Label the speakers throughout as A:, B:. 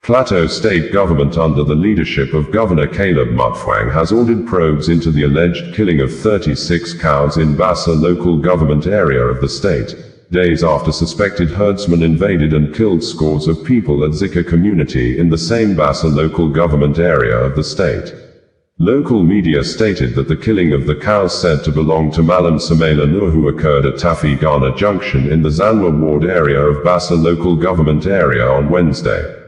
A: Plateau State Government under the leadership of Governor Caleb Mutfwang has ordered probes into the alleged killing of 36 cows in Bassa local government area of the state, days after suspected herdsmen invaded and killed scores of people at Zikke community in the same Bassa local government area of the state. Local media stated that the killing of the cows said to belong to Malam Samela Nuhu occurred at Tafi Ghana Junction in the Zanwa ward area of Bassa local government area on Wednesday.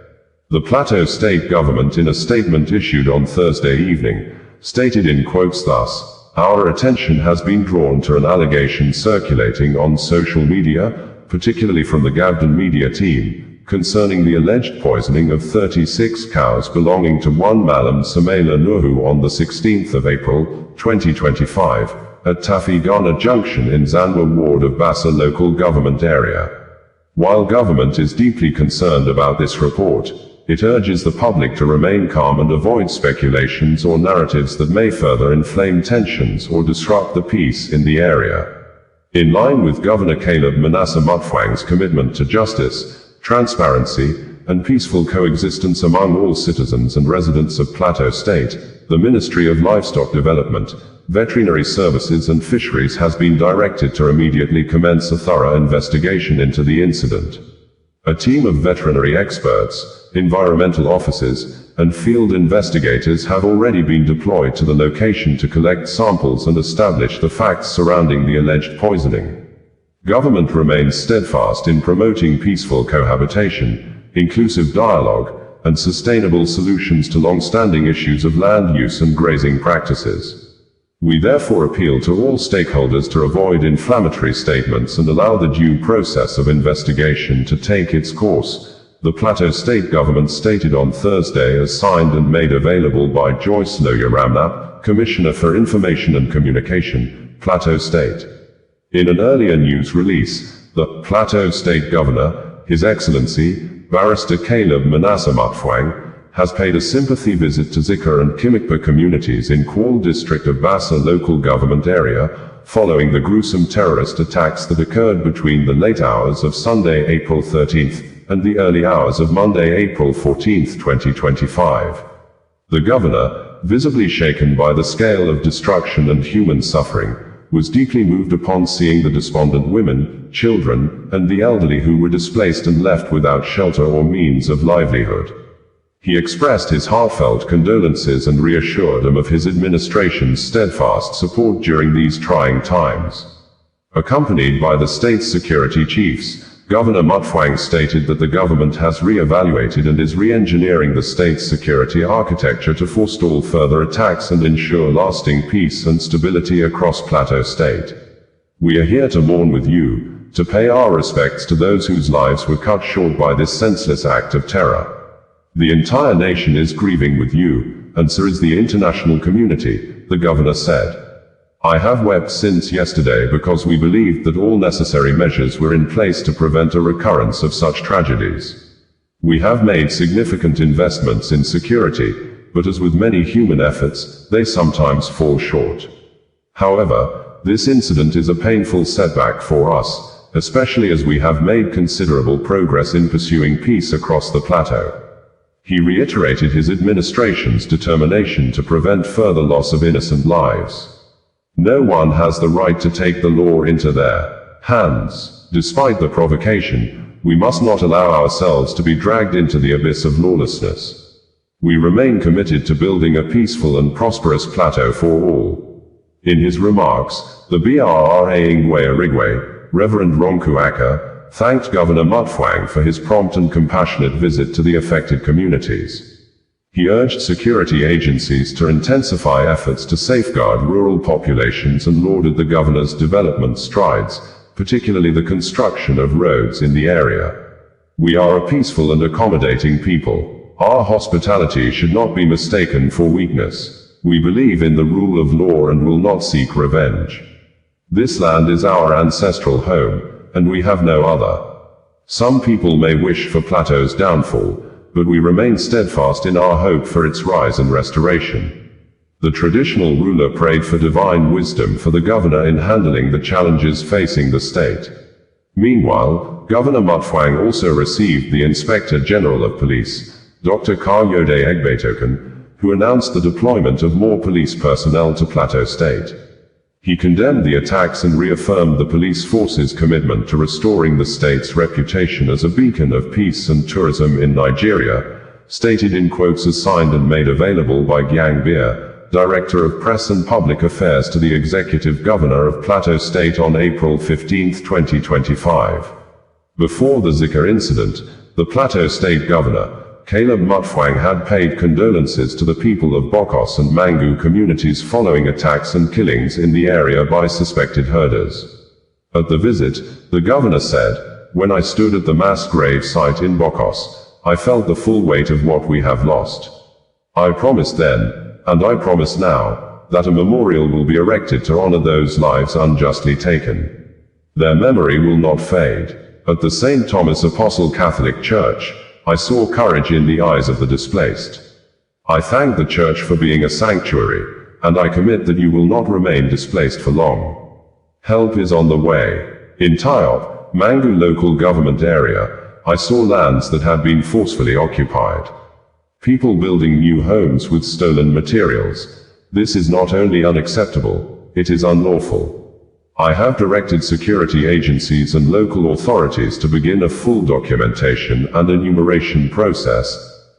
A: The Plateau State Government in a statement issued on Thursday evening, stated in quotes thus, "Our attention has been drawn to an allegation circulating on social media, particularly from the Gabden media team, concerning the alleged poisoning of 36 cows belonging to one Malam Samela Nuhu on the 16th of April, 2025, at Tafi Ghana Junction in Zanwa ward of Bassa local government area. While government is deeply concerned about this report, it urges the public to remain calm and avoid speculations or narratives that may further inflame tensions or disrupt the peace in the area." In line with Governor Caleb Mutfwang's commitment to justice, transparency, and peaceful coexistence among all citizens and residents of Plateau State, the Ministry of Livestock Development, Veterinary Services and Fisheries has been directed to immediately commence a thorough investigation into the incident. A team of veterinary experts, environmental officers, and field investigators have already been deployed to the location to collect samples and establish the facts surrounding the alleged poisoning. Government remains steadfast in promoting peaceful cohabitation, inclusive dialogue, and sustainable solutions to long-standing issues of land use and grazing practices. We therefore appeal to all stakeholders to avoid inflammatory statements and allow the due process of investigation to take its course, the Plateau State Government stated on Thursday as signed and made available by Joyce Loya-Ramnap, Commissioner for Information and Communication, Plateau State. In an earlier news release, the Plateau State Governor, His Excellency, Barrister Caleb Mutfwang, has paid a sympathy visit to Zikke and Kimikpa communities in Kwal district of Bassa local government area, following the gruesome terrorist attacks that occurred between the late hours of Sunday, April 13th, and the early hours of Monday, April 14th, 2025. The governor, visibly shaken by the scale of destruction and human suffering, was deeply moved upon seeing the despondent women, children, and the elderly who were displaced and left without shelter or means of livelihood. He expressed his heartfelt condolences and reassured them of his administration's steadfast support during these trying times. Accompanied by the state's security chiefs, Governor Mutfwang stated that the government has re-evaluated and is re-engineering the state's security architecture to forestall further attacks and ensure lasting peace and stability across Plateau State. "We are here to mourn with you, to pay our respects to those whose lives were cut short by this senseless act of terror. The entire nation is grieving with you, and so is the international community," the governor said. "I have wept since yesterday because we believed that all necessary measures were in place to prevent a recurrence of such tragedies. We have made significant investments in security, but as with many human efforts, they sometimes fall short. However, this incident is a painful setback for us, especially as we have made considerable progress in pursuing peace across the plateau." He reiterated his administration's determination to prevent further loss of innocent lives. "No one has the right to take the law into their hands. Despite the provocation, we must not allow ourselves to be dragged into the abyss of lawlessness. We remain committed to building a peaceful and prosperous plateau for all." In his remarks, the BRRA Ingwe Arigwe, Reverend Ronku Aka, thanked Governor Mutfwang for his prompt and compassionate visit to the affected communities. He urged security agencies to intensify efforts to safeguard rural populations and lauded the governor's development strides, particularly the construction of roads in the area. "We are a peaceful and accommodating people. Our hospitality should not be mistaken for weakness. We believe in the rule of law and will not seek revenge. This land is our ancestral home, and we have no other. Some people may wish for Plateau's downfall, but we remain steadfast in our hope for its rise and restoration." The traditional ruler prayed for divine wisdom for the governor in handling the challenges facing the state. Meanwhile, Governor Mutfwang also received the Inspector General of Police, Dr. Kayode Egbetoken, who announced the deployment of more police personnel to Plateau State. He condemned the attacks and reaffirmed the police force's commitment to restoring the state's reputation as a beacon of peace and tourism in Nigeria, stated in quotes as signed and made available by Gyang Beer, Director of Press and Public Affairs to the Executive Governor of Plateau State on April 15, 2025. Before the Zikke incident, the Plateau State Governor, Caleb Mutfwang, had paid condolences to the people of Bokos and Mangu communities following attacks and killings in the area by suspected herders. At the visit, the governor said, "When I stood at the mass grave site in Bokos, I felt the full weight of what we have lost. I promised then, and I promise now, that a memorial will be erected to honor those lives unjustly taken. Their memory will not fade." At the St. Thomas Apostle Catholic Church, I saw courage in the eyes of the displaced. I thank the church for being a sanctuary, and I commit that you will not remain displaced for long. Help is on the way. In Tayop, Mangu local government area, I saw lands that had been forcefully occupied. People building new homes with stolen materials. This is not only unacceptable, it is unlawful. I have directed security agencies and local authorities to begin a full documentation and enumeration process.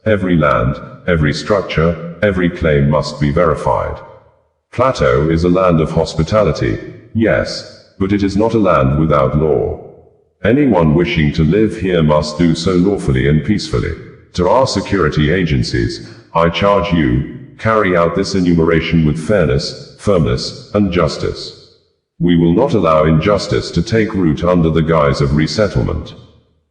A: Every land, every structure, every claim must be verified. Plateau is a land of hospitality, yes, but it is not a land without law. Anyone wishing to live here must do so lawfully and peacefully. To our security agencies, I charge you, carry out this enumeration with fairness, firmness, and justice. We will not allow injustice to take root under the guise of resettlement.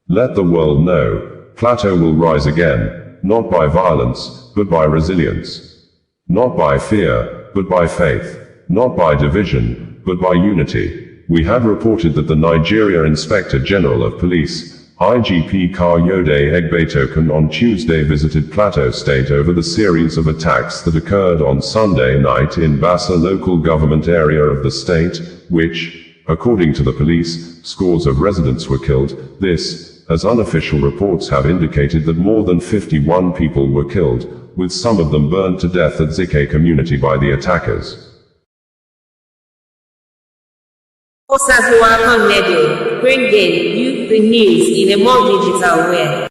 A: Let the world know, Plateau will rise again, not by violence, but by resilience. Not by fear, but by faith. Not by division, but by unity. We have reported that the Nigeria Inspector General of Police, IGP Kayode Egbetoken, on Tuesday visited Plateau State over the series of attacks that occurred on Sunday night in Bassa local government area of the state, which, according to the police, scores of residents were killed. This, as unofficial reports have indicated that more than 51 people were killed, with some of them burned to death at Zikke community by the attackers.
B: Bringing you the news in a more digital way.